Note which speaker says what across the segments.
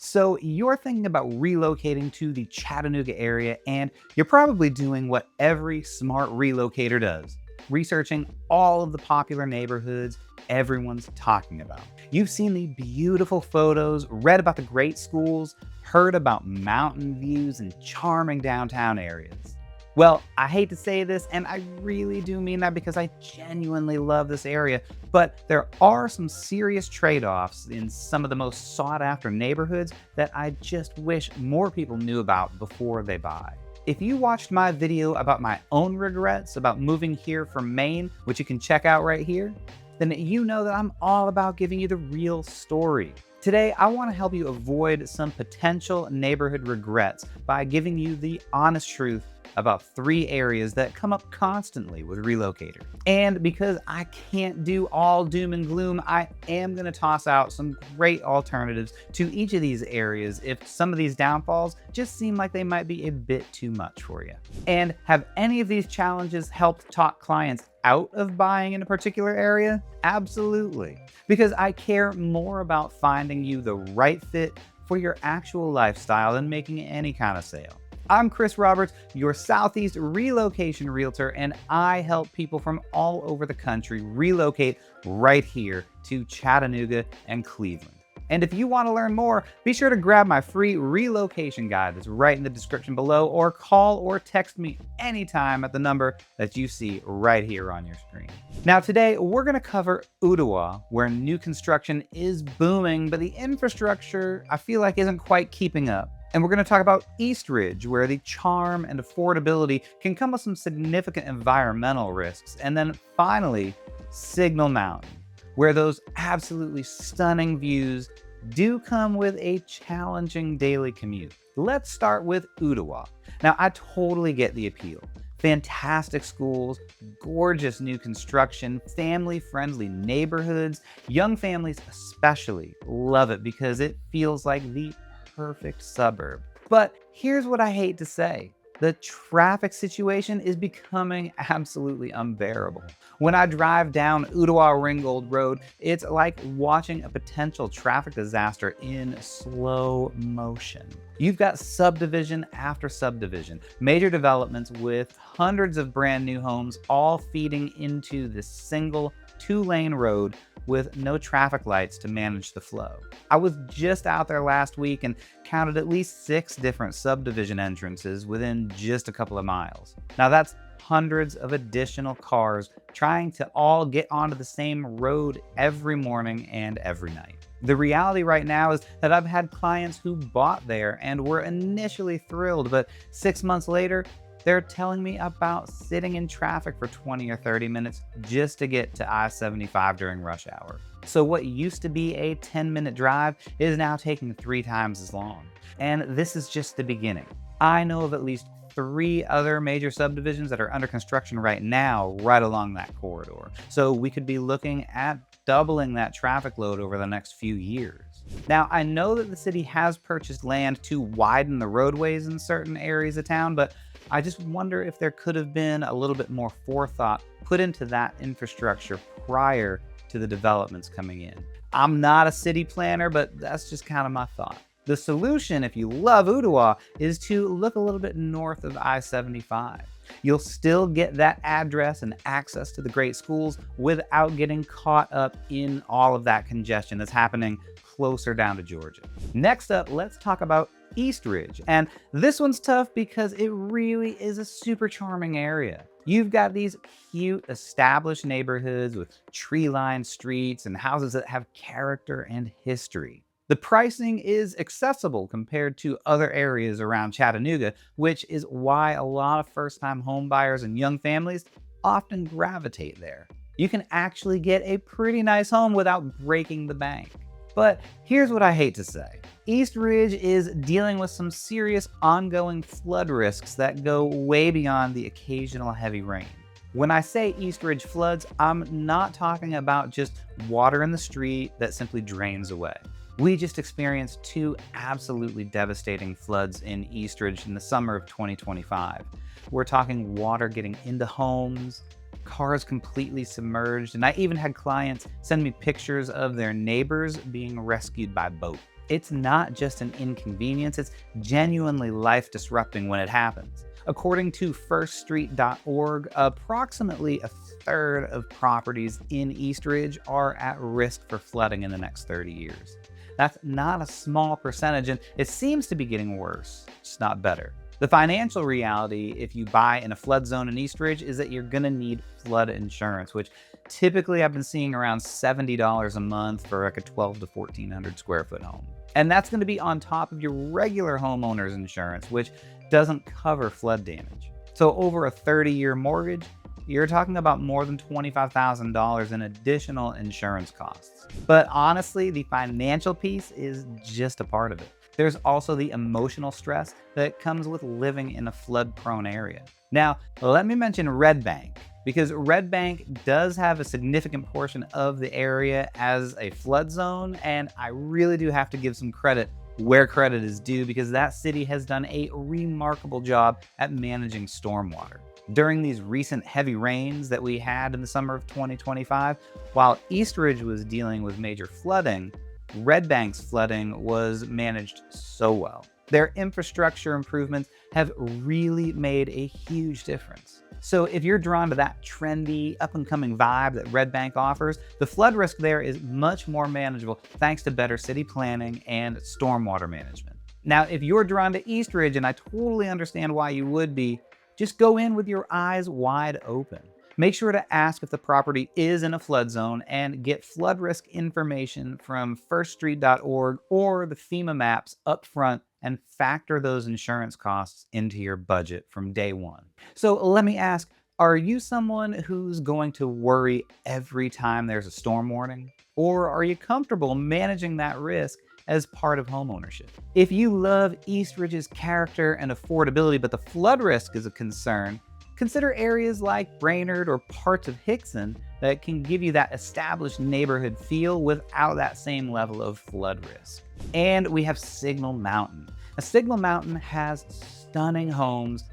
Speaker 1: So you're thinking about relocating to the Chattanooga area, and you're probably doing what every smart relocator does, researching all of the popular neighborhoods everyone's talking about. You've seen the beautiful photos, read about the great schools, heard about mountain views and charming downtown areas. Well, I hate to say this, and I really do mean that because I genuinely love this area, but there are some serious trade-offs in some of the most sought-after neighborhoods that I just wish more people knew about before they buy. If you watched my video about my own regrets about moving here from Maine, which you can check out right here, then you know that I'm all about giving you the real story. Today, I want to help you avoid some potential neighborhood regrets by giving you the honest truth about 3 areas that come up constantly with relocators. And because I can't do all doom and gloom, I am going to toss out some great alternatives to each of these areas if some of these downfalls just seem like they might be a bit too much for you. And have any of these challenges helped talk clients out of buying in a particular area? Absolutely. Because I care more about finding you the right fit for your actual lifestyle than making any kind of sale. I'm Chris Roberts, your Southeast relocation realtor, and I help people from all over the country relocate right here to Chattanooga and Cleveland. And if you want to learn more, be sure to grab my free relocation guide that's right in the description below, or call or text me anytime at the number that you see right here on your screen. Now today, we're going to cover Ooltewah, where new construction is booming, but the infrastructure I feel like isn't quite keeping up. And we're going to talk about East Ridge, where the charm and affordability can come with some significant environmental risks. And then finally, Signal Mountain, where those absolutely stunning views do come with a challenging daily commute. Let's start with Ooltewah. Now, I totally get the appeal. Fantastic schools, gorgeous new construction, family-friendly neighborhoods. Young families especially love it because it feels like the perfect suburb. But here's what I hate to say. The traffic situation is becoming absolutely unbearable. When I drive down Ooltewah Ringgold Road, it's like watching a potential traffic disaster in slow motion. You've got subdivision after subdivision, major developments with hundreds of brand new homes all feeding into this single 2-lane road with no traffic lights to manage the flow. I was just out there last week and counted at least 6 different subdivision entrances within just a couple of miles. Now that's hundreds of additional cars trying to all get onto the same road every morning and every night. The reality right now is that I've had clients who bought there and were initially thrilled, but 6 months later, they're telling me about sitting in traffic for 20 or 30 minutes just to get to I-75 during rush hour. So what used to be a 10-minute drive is now taking 3 times as long. And this is just the beginning. I know of at least 3 other major subdivisions that are under construction right now, right along that corridor. So we could be looking at doubling that traffic load over the next few years. Now, I know that the city has purchased land to widen the roadways in certain areas of town, but I just wonder if there could have been a little bit more forethought put into that infrastructure prior to the developments coming in. I'm not a city planner, but that's just kind of my thought. The solution, if you love Ooltewah, is to look a little bit north of I-75. You'll still get that address and access to the great schools without getting caught up in all of that congestion that's happening closer down to Georgia. Next up, let's talk about East Ridge. And this one's tough because it really is a super charming area. You've got these cute established neighborhoods with tree-lined streets and houses that have character and history. The pricing is accessible compared to other areas around Chattanooga, which is why a lot of first-time home buyers and young families often gravitate there. You can actually get a pretty nice home without breaking the bank. But here's what I hate to say. East Ridge is dealing with some serious ongoing flood risks that go way beyond the occasional heavy rain. When I say East Ridge floods, I'm not talking about just water in the street that simply drains away. We just experienced 2 absolutely devastating floods in East Ridge in the summer of 2025. We're talking water getting into homes, cars completely submerged, and I even had clients send me pictures of their neighbors being rescued by boat. It's not just an inconvenience, it's genuinely life disrupting when it happens. According to firststreet.org, approximately a third of properties in Eastridge are at risk for flooding in the next 30 years. That's not a small percentage, and it seems to be getting worse, just not better. The financial reality, if you buy in a flood zone in Eastridge, is that you're going to need flood insurance, which typically I've been seeing around $70 a month for like a 12 to 1400 square foot home. And that's going to be on top of your regular homeowner's insurance, which doesn't cover flood damage. So over a 30-year mortgage, you're talking about more than $25,000 in additional insurance costs. But honestly, the financial piece is just a part of it. There's also the emotional stress that comes with living in a flood-prone area. Now, let me mention Red Bank, because Red Bank does have a significant portion of the area as a flood zone, and I really do have to give some credit where credit is due, because that city has done a remarkable job at managing stormwater. During these recent heavy rains that we had in the summer of 2025, while Eastridge was dealing with major flooding, Red Bank's flooding was managed so well. Their infrastructure improvements have really made a huge difference. So if you're drawn to that trendy, up-and-coming vibe that Red Bank offers, the flood risk there is much more manageable thanks to better city planning and stormwater management. Now, if you're drawn to Eastridge, and I totally understand why you would be, just go in with your eyes wide open. Make sure to ask if the property is in a flood zone and get flood risk information from firststreet.org or the FEMA maps up front, and factor those insurance costs into your budget from day one. So let me ask, are you someone who's going to worry every time there's a storm warning? Or are you comfortable managing that risk as part of homeownership? If you love Eastridge's character and affordability, but the flood risk is a concern, consider areas like Brainerd or parts of Hickson that can give you that established neighborhood feel without that same level of flood risk. And we have Signal Mountain. Now, Signal Mountain has stunning homes,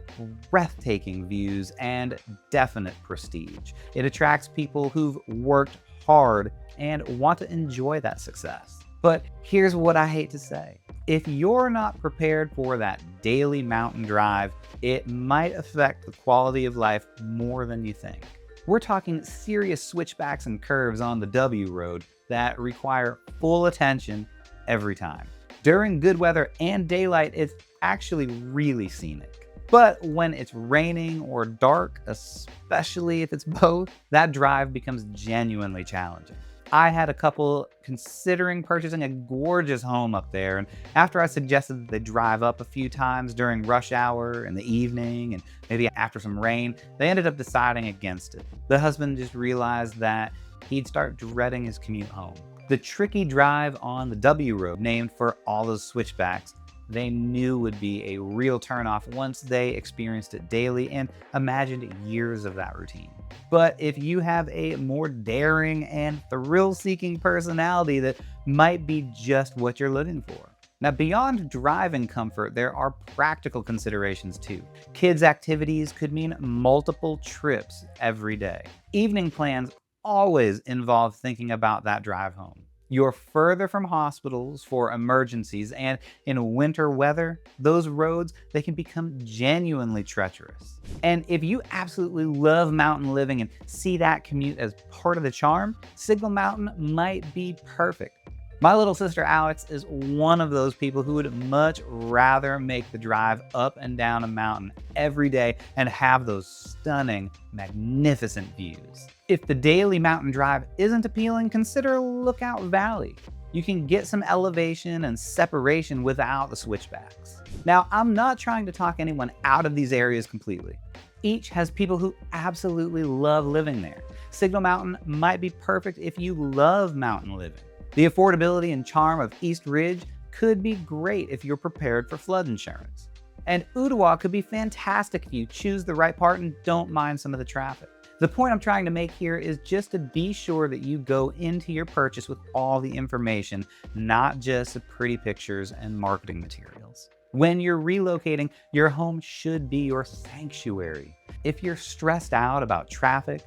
Speaker 1: breathtaking views, and definite prestige. It attracts people who've worked hard and want to enjoy that success. But here's what I hate to say. If you're not prepared for that daily mountain drive, it might affect the quality of life more than you think. We're talking serious switchbacks and curves on the W road that require full attention every time. During good weather and daylight, it's actually really scenic. But when it's raining or dark, especially if it's both, that drive becomes genuinely challenging. I had a couple considering purchasing a gorgeous home up there, and after I suggested that they drive up a few times during rush hour in the evening and maybe after some rain, they ended up deciding against it. The husband just realized that he'd start dreading his commute home. The tricky drive on the W road, named for all those switchbacks, they knew would be a real turnoff once they experienced it daily and imagined years of that routine. But if you have a more daring and thrill-seeking personality, that might be just what you're looking for. Now, beyond driving comfort, there are practical considerations too. Kids' activities could mean multiple trips every day. Evening plans always involve thinking about that drive home. You're further from hospitals for emergencies, and in winter weather, those roads, they can become genuinely treacherous. And if you absolutely love mountain living and see that commute as part of the charm, Signal Mountain might be perfect. My little sister Alex is one of those people who would much rather make the drive up and down a mountain every day and have those stunning, magnificent views. If the daily mountain drive isn't appealing, consider Lookout Valley. You can get some elevation and separation without the switchbacks. Now, I'm not trying to talk anyone out of these areas completely. Each has people who absolutely love living there. Signal Mountain might be perfect if you love mountain living. The affordability and charm of East Ridge could be great if you're prepared for flood insurance. And Ooltewah could be fantastic if you choose the right part and don't mind some of the traffic. The point I'm trying to make here is just to be sure that you go into your purchase with all the information, not just the pretty pictures and marketing materials. When you're relocating, your home should be your sanctuary. If you're stressed out about traffic,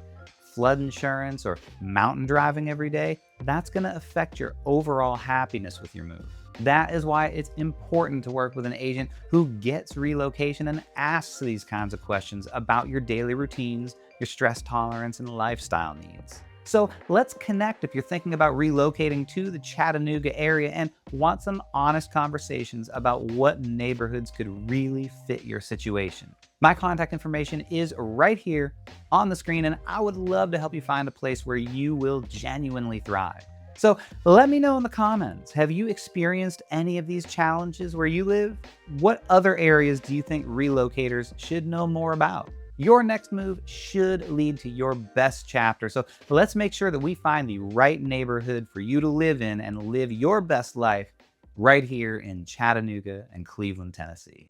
Speaker 1: flood insurance, or mountain driving every day, that's going to affect your overall happiness with your move. That is why it's important to work with an agent who gets relocation and asks these kinds of questions about your daily routines, your stress tolerance, and lifestyle needs. So let's connect if you're thinking about relocating to the Chattanooga area and want some honest conversations about what neighborhoods could really fit your situation. My contact information is right here on the screen, and I would love to help you find a place where you will genuinely thrive. So let me know in the comments, have you experienced any of these challenges where you live? What other areas do you think relocators should know more about? Your next move should lead to your best chapter. So let's make sure that we find the right neighborhood for you to live in and live your best life right here in Chattanooga and Cleveland, Tennessee.